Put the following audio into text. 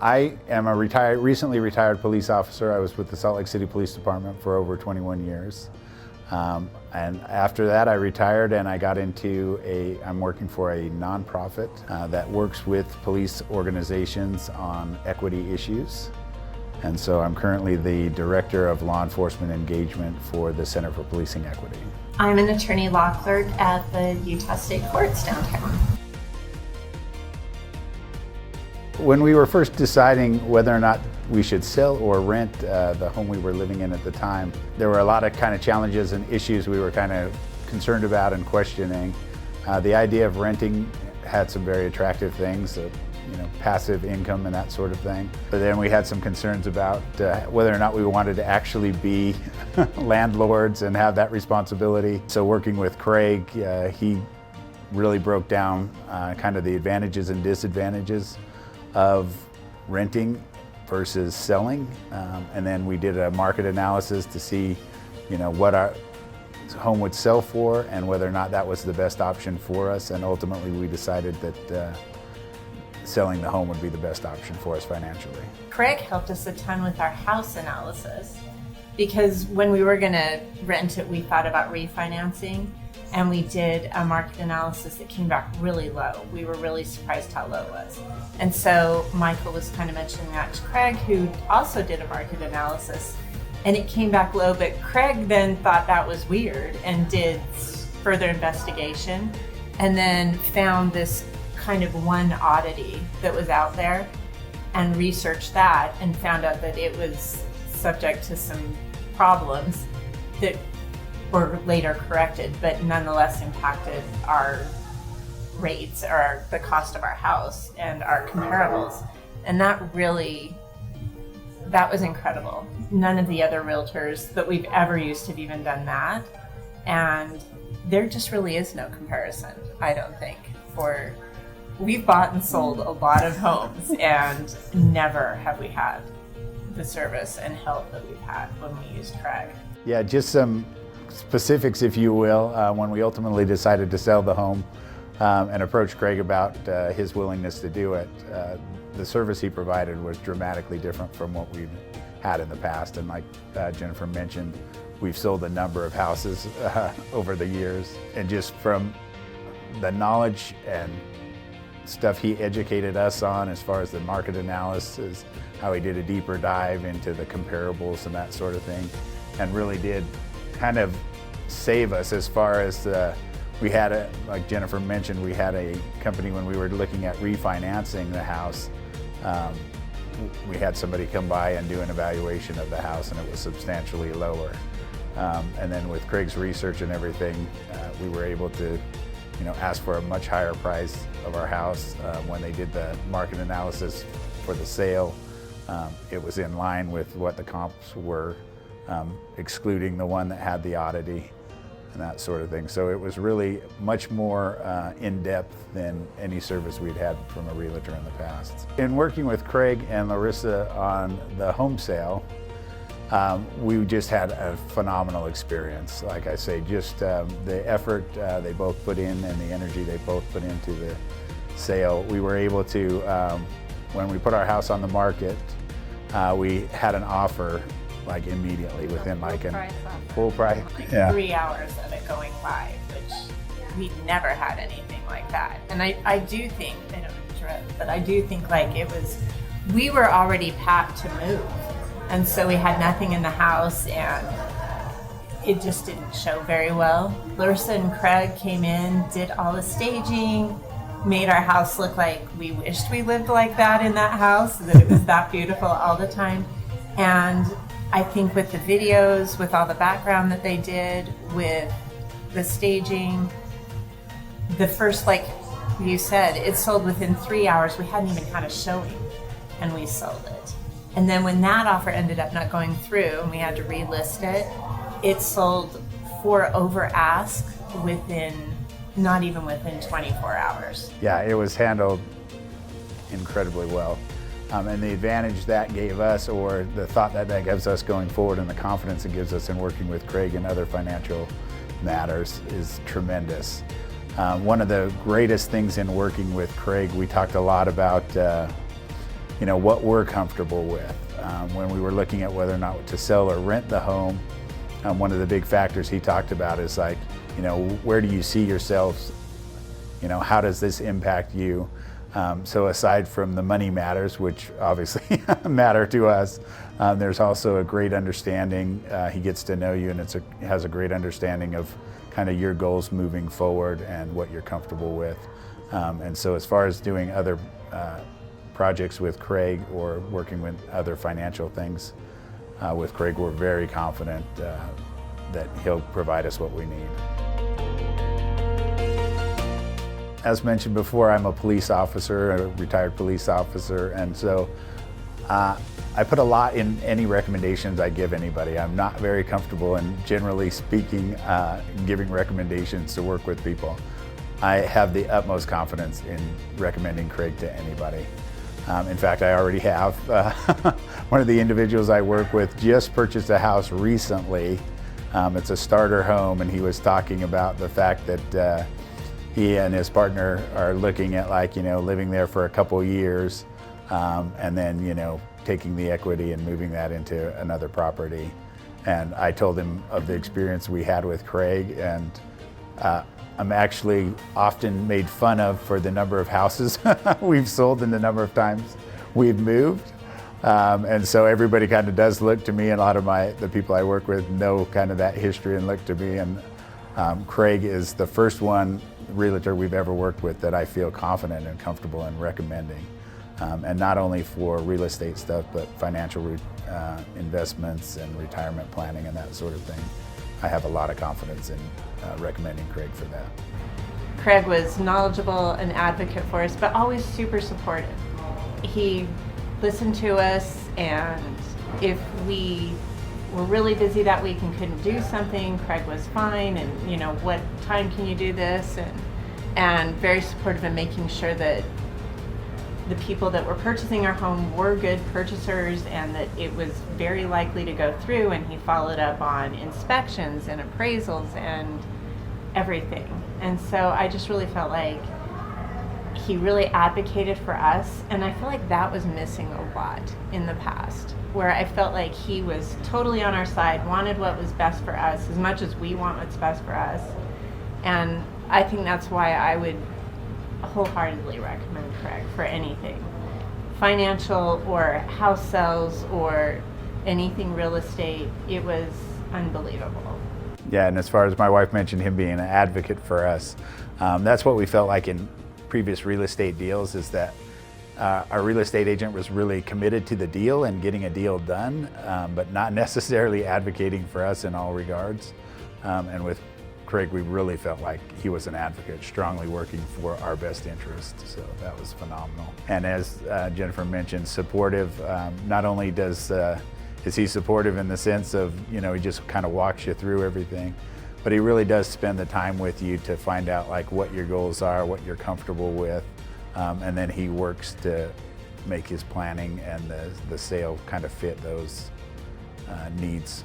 I am a recently retired police officer. I was with the Salt Lake City Police Department for over 21 years. And after that, I retired and I got into I'm working for a nonprofit that works with police organizations on equity issues. And so I'm currently the Director of Law Enforcement Engagement for the Center for Policing Equity. I'm an attorney law clerk at the Utah State Courts downtown. When we were first deciding whether or not we should sell or rent the home we were living in at the time, there were a lot of kind of challenges and issues we were kind of concerned about and questioning. The idea of renting had some very attractive things, passive income and that sort of thing. But then we had some concerns about whether or not we wanted to actually be landlords and have that responsibility. So working with Craig, he really broke down kind of the advantages and disadvantages of renting versus selling. And then we did a market analysis to see, what our home would sell for and whether or not that was the best option for us. And ultimately we decided that selling the home would be the best option for us financially. Craig helped us a ton with our house analysis because when we were going to rent it, we thought about refinancing, and we did a market analysis that came back really low. We were really surprised how low it was. And so Michael was kind of mentioning that to Craig, who also did a market analysis, and it came back low, but Craig then thought that was weird and did further investigation and then found this kind of one oddity that was out there and researched that and found out that it was subject to some problems that were later corrected, but nonetheless impacted our rates or the cost of our house and our comparables. And that was incredible. None of the other realtors that we've ever used have even done that. And there just really is no comparison, I don't think. We've bought and sold a lot of homes and never have we had the service and help that we've had when we used Craig. Yeah, just some specifics, if you will, when we ultimately decided to sell the home and approached Craig about his willingness to do it. The service he provided was dramatically different from what we've had in the past. And like Jennifer mentioned, we've sold a number of houses over the years. And just from the knowledge and stuff he educated us on as far as the market analysis, how he did a deeper dive into the comparables and that sort of thing, and really did kind of save us as far as we had like Jennifer mentioned, we had a company when we were looking at refinancing the house. We had somebody come by and do an evaluation of the house, and it was substantially lower. And then with Craig's research and everything, we were able to ask for a much higher price of our house. When they did the market analysis for the sale, it was in line with what the comps were, excluding the one that had the oddity and that sort of thing. So it was really much more in-depth than any service we'd had from a realtor in the past. In working with Craig and Larissa on the home sale, we just had a phenomenal experience. Like I say, just the effort they both put in and the energy they both put into the sale. We were able to, when we put our house on the market, we had an offer like immediately within like a full price. Yeah. 3 hours of it going live, which we'd never had anything like that. And I do think, I don't interrupt, but I do think like we were already packed to move. And so we had nothing in the house and it just didn't show very well. Larissa and Craig came in, did all the staging, made our house look like we wished we lived like that in that house, that it was that beautiful all the time. And I think with the videos, with all the background that they did, with the staging, the first, like you said, it sold within 3 hours. We hadn't even had a showing and we sold it. And then when that offer ended up not going through and we had to relist it, it sold for over ask not even within 24 hours. Yeah, it was handled incredibly well. And the advantage that gave us, or the thought that gives us going forward, and the confidence it gives us in working with Craig and other financial matters is tremendous. One of the greatest things in working with Craig, we talked a lot about what we're comfortable with. When we were looking at whether or not to sell or rent the home, one of the big factors he talked about is like, where do you see yourselves? How does this impact you? So aside from the money matters, which obviously matter to us, there's also a great understanding. He gets to know you, and has a great understanding of kind of your goals moving forward and what you're comfortable with. And so as far as doing other projects with Craig or working with other financial things with Craig, we're very confident that he'll provide us what we need. As mentioned before, I'm a police officer, a retired police officer, and so I put a lot in any recommendations I give anybody. I'm not very comfortable in, generally speaking, giving recommendations to work with people. I have the utmost confidence in recommending Craig to anybody. In fact, I already have. One of the individuals I work with just purchased a house recently. It's a starter home, and he was talking about the fact that he and his partner are looking at living there for a couple years, and then taking the equity and moving that into another property. And I told him of the experience we had with Craig, and I'm actually often made fun of for the number of houses we've sold and the number of times we've moved. And so everybody kind of does look to me, and a lot of the people I work with know kind of that history and look to me. And Craig is the first realtor we've ever worked with that I feel confident and comfortable in recommending. And not only for real estate stuff, but financial investments and retirement planning and that sort of thing. I have a lot of confidence in recommending Craig for that. Craig was knowledgeable and advocate for us, but always super supportive. He listened to us, and if we were really busy that week and couldn't do something, Craig was fine, and what time can you do this? And very supportive in making sure that the people that were purchasing our home were good purchasers and that it was very likely to go through, and he followed up on inspections and appraisals and everything. And so I just really felt like he really advocated for us, and I feel like that was missing a lot in the past, where I felt like he was totally on our side, wanted what was best for us as much as we want what's best for us. And I think that's why I would wholeheartedly recommend Craig for anything financial or house sales or anything real estate. It was unbelievable. Yeah, and as far as my wife mentioned him being an advocate for us, that's what we felt like in previous real estate deals, is that our real estate agent was really committed to the deal and getting a deal done, but not necessarily advocating for us in all regards. And with Craig, we really felt like he was an advocate, strongly working for our best interest. So that was phenomenal. And as Jennifer mentioned, supportive. Not only is he supportive in the sense of, he just kind of walks you through everything, but he really does spend the time with you to find out what your goals are, what you're comfortable with, and then he works to make his planning and the sale kind of fit those needs.